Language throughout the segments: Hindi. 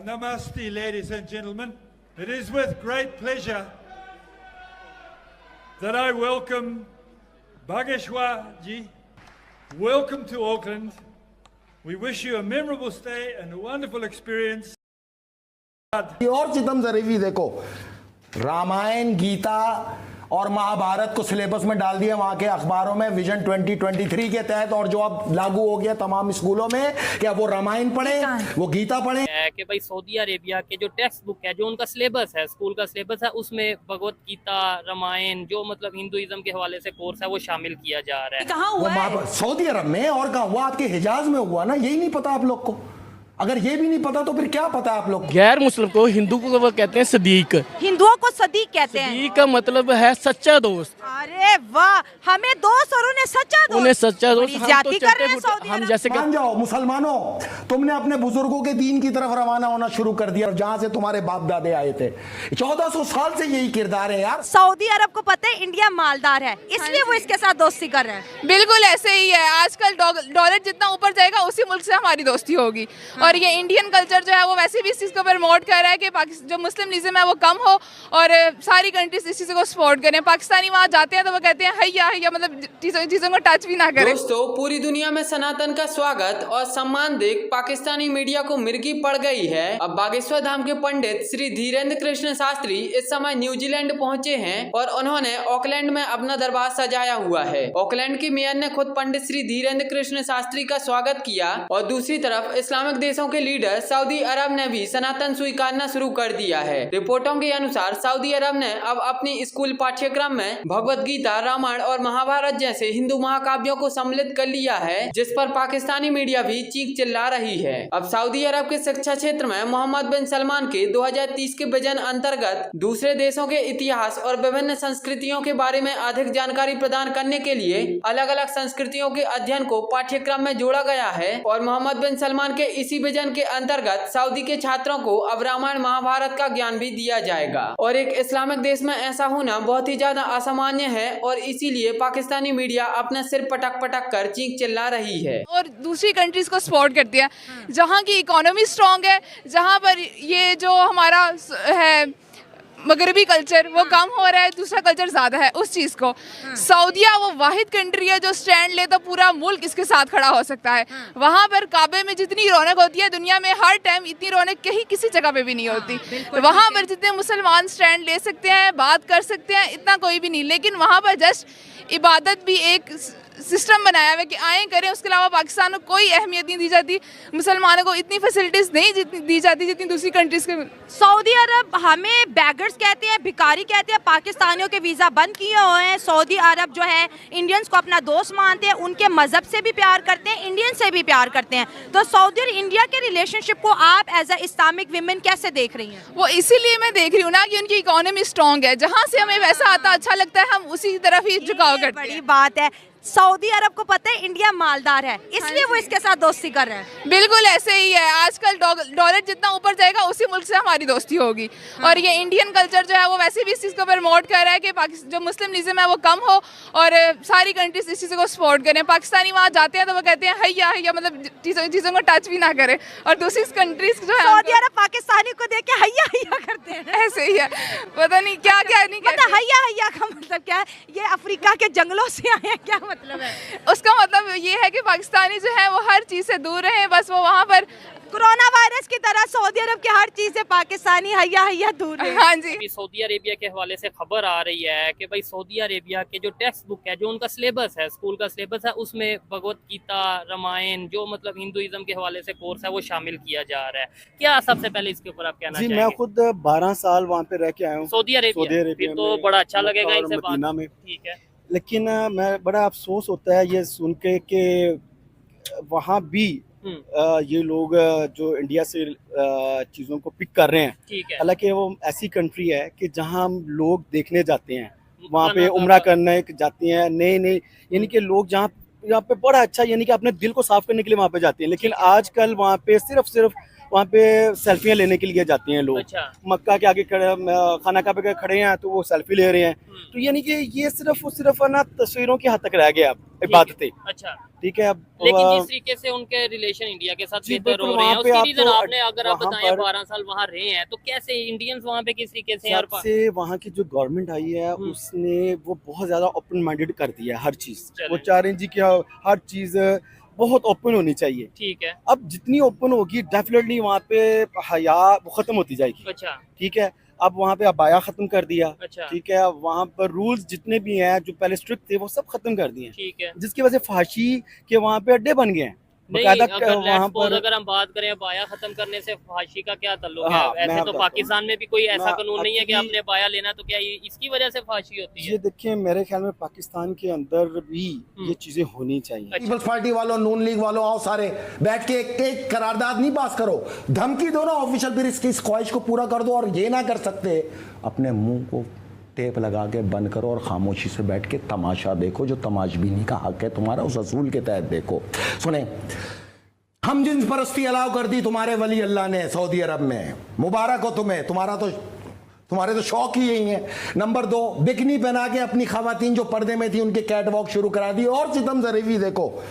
Namaste, ladies and gentlemen. It is with great pleasure that I welcome Bageshwar ji. Welcome to Auckland. We wish you a memorable stay and a wonderful experience. और चिदम जरीफी देखो, रामायण, गीता और महाभारत को सिलेबस में डाल दिया वहां के अखबारों में विजन 2023 के तहत, और जो अब लागू हो गया तमाम स्कूलों में कि अब वो रामायण पढ़े, वो गीता पढ़े। कि भाई सऊदी अरेबिया के जो टेक्स्ट बुक है, जो उनका सिलेबस है, स्कूल का सिलेबस है, उसमें भगवत गीता, रामायण, जो मतलब हिंदुइज्म के हवाले से कोर्स है, वो शामिल किया जा रहा है। कहाँ हुआ है? सऊदी अरब में। और कहाँ हुआ? आपके हिजाज में हुआ ना, यही नहीं पता आप लोग को। अगर ये भी नहीं पता तो फिर क्या पता आप लोग? गैर मुस्लिम को, हिंदू को वो कहते हैं सदीक। हिंदुओं को सदीक कहते हैं। सदीक का मतलब है सच्चा दोस्त। अरे वाह, हमें दोस्त और उन्हें सच्चा दोस्त। उन्हें सच्चा दोस्त। हम तो कर रहे हैं सऊदी हम अरब। जैसे मान जाओ मुसलमानों, तुमने अपने बुजुर्गों के दीन की तरफ रवाना होना शुरू कर दिया, और जहां से तुम्हारे बाप दादे आए थे। 1400 साल से यही किरदार है यार। सऊदी अरब को पता है इंडिया मालदार है, इसलिए वो इसके साथ दोस्ती कर रहे हैं। बिल्कुल ऐसे ही है। आजकल डॉलर जितना ऊपर जाएगा उसी मुल्क से हमारी दोस्ती होगी। और ये इंडियन कल्चर जो है वो वैसे भी इस चीज़ को प्रमोट कर रहा है कि जो मुस्लिम है वो कम हो और सारी कंट्रीज इस चीज़ को सपोर्ट करें। पाकिस्तानी वहाँ जाते हैं तो वो कहते हैं हैया हैया, मतलब चीज़ों को टच भी ना करें। दोस्तों, पूरी दुनिया में सनातन का स्वागत और सम्मान देख पाकिस्तानी मीडिया को मिर्गी पड़ गई है। अब बागेश्वर धाम के पंडित श्री धीरेन्द्र कृष्ण शास्त्री इस समय न्यूजीलैंड पहुंचे हैं और उन्होंने ऑकलैंड में अपना दरबार सजाया हुआ है। ऑकलैंड की मेयर ने खुद पंडित श्री धीरेन्द्र कृष्ण शास्त्री का स्वागत किया, और दूसरी तरफ इस्लामिक देशों के लीडर सऊदी अरब ने भी सनातन स्वीकारना शुरू कर दिया है। रिपोर्टों के अनुसार सऊदी अरब ने अब अपनी स्कूल पाठ्यक्रम में भगवत गीता, रामायण और महाभारत जैसे हिंदू महाकाव्यों को सम्मिलित कर लिया है, जिस पर पाकिस्तानी मीडिया भी चीख चिल्ला रही है। अब सऊदी अरब के शिक्षा क्षेत्र में मोहम्मद बिन सलमान के 2030 के विजन अंतर्गत दूसरे देशों के इतिहास और विभिन्न संस्कृतियों के बारे में अधिक जानकारी प्रदान करने के लिए अलग अलग संस्कृतियों के अध्ययन को पाठ्यक्रम में जोड़ा गया है। और मोहम्मद बिन सलमान के इसी विजन के अंतर्गत सऊदी के छात्रों को अब रामायण महाभारत का ज्ञान भी दिया जाएगा। और एक इस्लामिक देश में ऐसा होना बहुत ही ज्यादा असामान्य है, और इसीलिए पाकिस्तानी मीडिया अपना सिर पटक पटक कर चीख चिल्ला रही है और दूसरी कंट्रीज को सपोर्ट करती है। जहाँ की इकोनॉमी स्ट्रांग है, जहाँ पर ये जो हमारा है मगरबी कल्चर वो कम हो रहा है, दूसरा कल्चर ज्यादा है, उस चीज को सऊदीया वो वाहिद कंट्री है जो स्टैंड ले तो पूरा मुल्क इसके साथ खड़ा हो सकता है। वहाँ पर काबे में जितनी रौनक होती है दुनिया में हर टाइम इतनी रौनक कहीं किसी जगह पे भी नहीं होती। वहाँ पर जितने मुसलमान स्टैंड ले सकते हैं, बात कर सकते हैं, इतना कोई भी नहीं। लेकिन वहाँ पर जस्ट इबादत भी एक सिस्टम बनाया हुआ है कि आए करें, उसके अलावा पाकिस्तान को कोई अहमियत नहीं दी जाती। मुसलमानों को इतनी फैसिलिटीज नहीं दी जाती जितनी दूसरी कंट्रीज के। सऊदी अरब हमें बैगर्स कहते हैं, भिखारी कहते हैं, पाकिस्तानियों के वीज़ा बंद किए हुए हैं। सऊदी अरब जो है इंडियंस को अपना दोस्त मानते हैं, उनके मजहब से भी प्यार करते हैं, इंडियन से भी प्यार करते हैं। तो सऊदी और इंडिया के रिलेशनशिप को आप एज अ इस्लामिक विमेन कैसे देख रही हैं? वो इसीलिए मैं देख रही हूँ ना कि उनकी इकोनॉमी स्ट्रॉन्ग है, जहाँ से हमें वैसा आता अच्छा लगता है हम उसी तरफ ही झुकाव करते हैं। बड़ी बात है। सऊदी अरब को पता है इंडिया मालदार है, इसलिए वो इसके साथ दोस्ती कर रहे हैं। बिल्कुल ऐसे ही है। आजकल डॉलर जितना ऊपर जाएगा उसी मुल्क से हमारी दोस्ती होगी। और ये इंडियन कल्चर जो है वो वैसे भी इस चीज़ को प्रमोट कर रहा है कि जो मुस्लिम है वो कम हो और सारी कंट्रीज इस चीज़ को सपोर्ट करें। पाकिस्तानी वहाँ जाते हैं तो वो कहते हैं हैया हैया, मतलब चीज़ों को टच भी ना करें। और दूसरी कंट्रीज जो है सऊदी अरब पाकिस्तानी को देख के हैया हैया करते हैं। ऐसे ही है, पता नहीं क्या क्या नहीं कहते। हैया हैया का मतलब क्या है? ये अफ्रीका के जंगलों से आए हैं, क्या मतलब है? उसका मतलब ये है कि पाकिस्तानी जो है वो हर चीज़ से दूर रहे, बस वो वहाँ पर कोरोना वायरस की तरह सऊदी अरब की हर चीज से पाकिस्तानी हैया हैया दूर है। हाँ जी। सऊदी अरेबिया के हवाले से खबर आ रही है कि भाई सऊदी अरेबिया के जो टेक्स्ट बुक है, जो उनका सिलेबस है, स्कूल का सिलेबस है, उसमें भगवत गीता, रामायण, जो मतलब हिंदुइज्म के हवाले से कोर्स है, वो शामिल किया जा रहा है। क्या सबसे पहले इसके ऊपर आप कहना चाहेंगे? मैं खुद 12 साल वहाँ पे रह के आया हूँ सऊदी अरेबिया। फिर तो बड़ा अच्छा लगेगा इनसे मदीना में। ठीक है। लेकिन मैं बड़ा अफसोस होता है ये सुन के कि वहाँ भी ये लोग जो इंडिया से चीज़ों को पिक कर रहे हैं। ठीक है। हालांकि वो ऐसी कंट्री है कि जहाँ हम लोग देखने जाते हैं, वहाँ पे उम्रा करने जाते हैं, नए नए यानी कि लोग जहाँ यहाँ पे बड़ा अच्छा यानी कि अपने दिल को साफ करने के लिए वहाँ पे जाते हैं। लेकिन आजकल वहाँ पे सिर्फ वहाँ पे सेल्फियाँ लेने के लिए जाते हैं लोग। अच्छा। मक्का के आगे खड़े, खाना काबे के खड़े हैं तो वो सेल्फी ले रहे हैं। तो यानी कि ये सिर्फ ना तस्वीरों के हद तक रह गया अब इबादतें। अच्छा, ठीक है। अब लेकिन जिस तरीके से उनके रिलेशन इंडिया के साथ जी, बेहतर हो बिल्कुल, रहे हैं, वहाँ पे उसकी रीजन आपको आपने अगर आप वहाँ बताएं, पर 12 साल वहाँ रहे हैं तो कैसे इंडियंस वहाँ पे किस तरीके से यार से वहाँ की जो गवर्नमेंट आई है उसने वो बहुत ज्यादा ओपन माइंडेड कर दिया है हर चीज। चलें। वो चाह रहे हैं जी कि हर चीज बहुत ओपन होनी चाहिए। ठीक है। अब जितनी ओपन होगी डेफिनेटली वहाँ पे हया वो खत्म होती जाएगी। अच्छा। ठीक है। अब वहाँ पे अबाया खत्म कर दिया। अच्छा। ठीक है। वहाँ पर रूल्स जितने भी हैं जो पहले स्ट्रिक्ट थे वो सब खत्म कर दिए। ठीक है। जिसकी वजह से फांसी के वहाँ पे अड्डे बन गए हैं। नहीं, बकायदा अगर वहाँ पर अगर हम बात करें बाया खत्म करने से फांसी का क्या ताल्लुक है? हाँ, मैं ऐसे तो बताता पाकिस्तान में भी कोई ऐसा मैं कानून नहीं है कि आपकी- आपने बाया लेना तो क्या इसकी वजह से फांसी होती है? ये देखिए मेरे ख्याल में पाकिस्तान के अंदर भी ये चीजें होनी चाहिए। पीपल्स पार्टी वालों, नून लीग वालों, आओ सारे बैठ के एक करारदाद नहीं पास करो, धमकी दो ना ऑफिशियल, फिर इसकी इस ख्वाहिश को पूरा कर दो। और ये ना कर सकते, अपने मुंह को टेप लगा के बंद करो और खामोशी से बैठ के तमाशा देखो, जो तमाशबीनी का हक है तुम्हारा, उस असूल के तहत देखो। सुने, हम जिन्स परस्ती अलाउ कर दी तुम्हारे वली अल्लाह ने सऊदी अरब में, मुबारक हो तुम्हें, तुम्हारे तो शौक ही यही है। नंबर 2, बिकनी पहना के अपनी खवातीन जो पर्दे में थी उनके कैट वॉक शुरू करा दी। और सितम जरीफी देखो,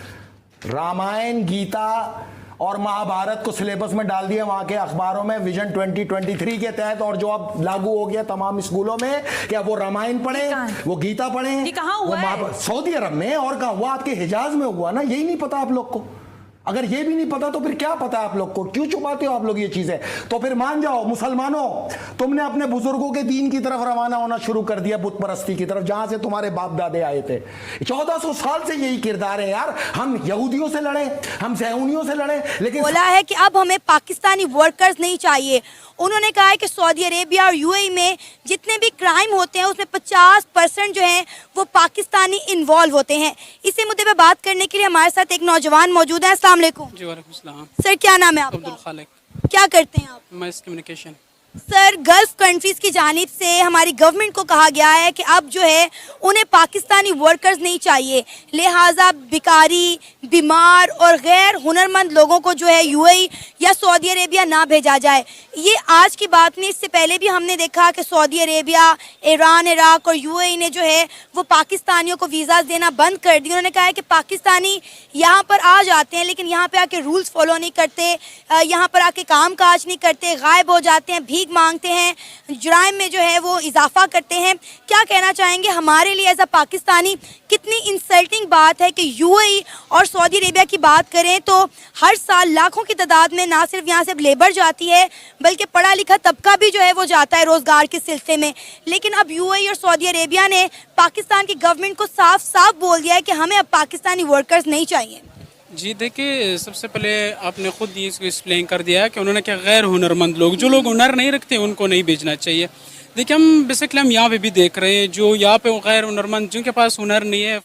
रामायण, गीता और महाभारत को सिलेबस में डाल दिया वहां के अखबारों में विजन 2023 के तहत, और जो अब लागू हो गया तमाम स्कूलों में, क्या वो रामायण पढ़े, वो गीता पढ़े। ये कहाँ हुआ है? सऊदी अरब में। और कहा हुआ? आपके हिजाज में हुआ ना, यही नहीं पता आप लोग को। अगर ये भी नहीं पता तो फिर क्या पता आप लोग को? क्यों छुपाते हो आप लोग ये चीजें? तो फिर मान जाओ मुसलमानों, तुमने अपने बुजुर्गों के दीन की तरफ रवाना होना शुरू कर दिया, बुत परस्ती की तरफ, जहां से तुम्हारे बाप दादे आए थे। 1400 साल से यही किरदार है यार। हम यहूदियों से लड़े, हम सहूनियों से लड़े, लेकिन बोला है कि अब हमें पाकिस्तानी वर्कर्स नहीं चाहिए। उन्होंने कहा है कि सऊदी अरेबिया और यूएई में जितने भी क्राइम होते हैं उसमें 50% जो है वो पाकिस्तानी इन्वॉल्व होते हैं। इसी मुद्दे पे बात करने के लिए हमारे साथ एक नौजवान मौजूद है। अस्सलाम वालेकुम। जी वालेकुम सलाम। सर, क्या नाम है अब्दुल आपका? खालिक। क्या करते हैं आप? Mess communication. Sir, gulf countries की जानिब से हमारी गवर्नमेंट को कहा गया है कि अब जो है उन्हें पाकिस्तानी वर्कर्स नहीं चाहिए, लिहाजा भिखारी, बीमार और गैर हुनरमंद लोगों को जो है यूएई या सऊदी अरेबिया ना भेजा जाए। ये आज की बात नहीं, इससे पहले भी हमने देखा कि सऊदी अरेबिया, ईरान, इराक और यूएई ने जो है वो पाकिस्तानियों को वीज़ा देना बंद कर दिए। उन्होंने कहा है कि पाकिस्तानी यहाँ पर आ जाते हैं लेकिन यहाँ पर आके रूल्स फॉलो नहीं करते, यहाँ पर आके काम काज नहीं करते, गायब हो जाते हैं, मांगते हैं, जुराइम में जो है वो इजाफा करते हैं। क्या कहना चाहेंगे हमारे लिए एज अ पाकिस्तानी कितनी इंसल्टिंग बात है कि यूएई और सऊदी अरेबिया की बात करें तो हर साल लाखों की तादाद में ना सिर्फ यहाँ से लेबर जाती है बल्कि पढ़ा लिखा तबका भी जो है वो जाता है रोजगार के सिलसिले में। लेकिन अब यूएई और सऊदी अरेबिया ने पाकिस्तान की गवर्नमेंट को साफ साफ बोल दिया है कि हमें अब पाकिस्तानी वर्कर्स नहीं चाहिए। जी देखिए, सबसे पहले आपने खुद ये इसको एक्सप्लेन कर दिया है कि उन्होंने क्या गैर हुनरमंद लोग, जो लोग हुनर नहीं रखते उनको नहीं भेजना चाहिए। देखिए, हम बेसिकली हम यहाँ पे भी देख रहे हैं जो यहाँ पे गैर हुनरमंद जिनके पास हुनर नहीं है,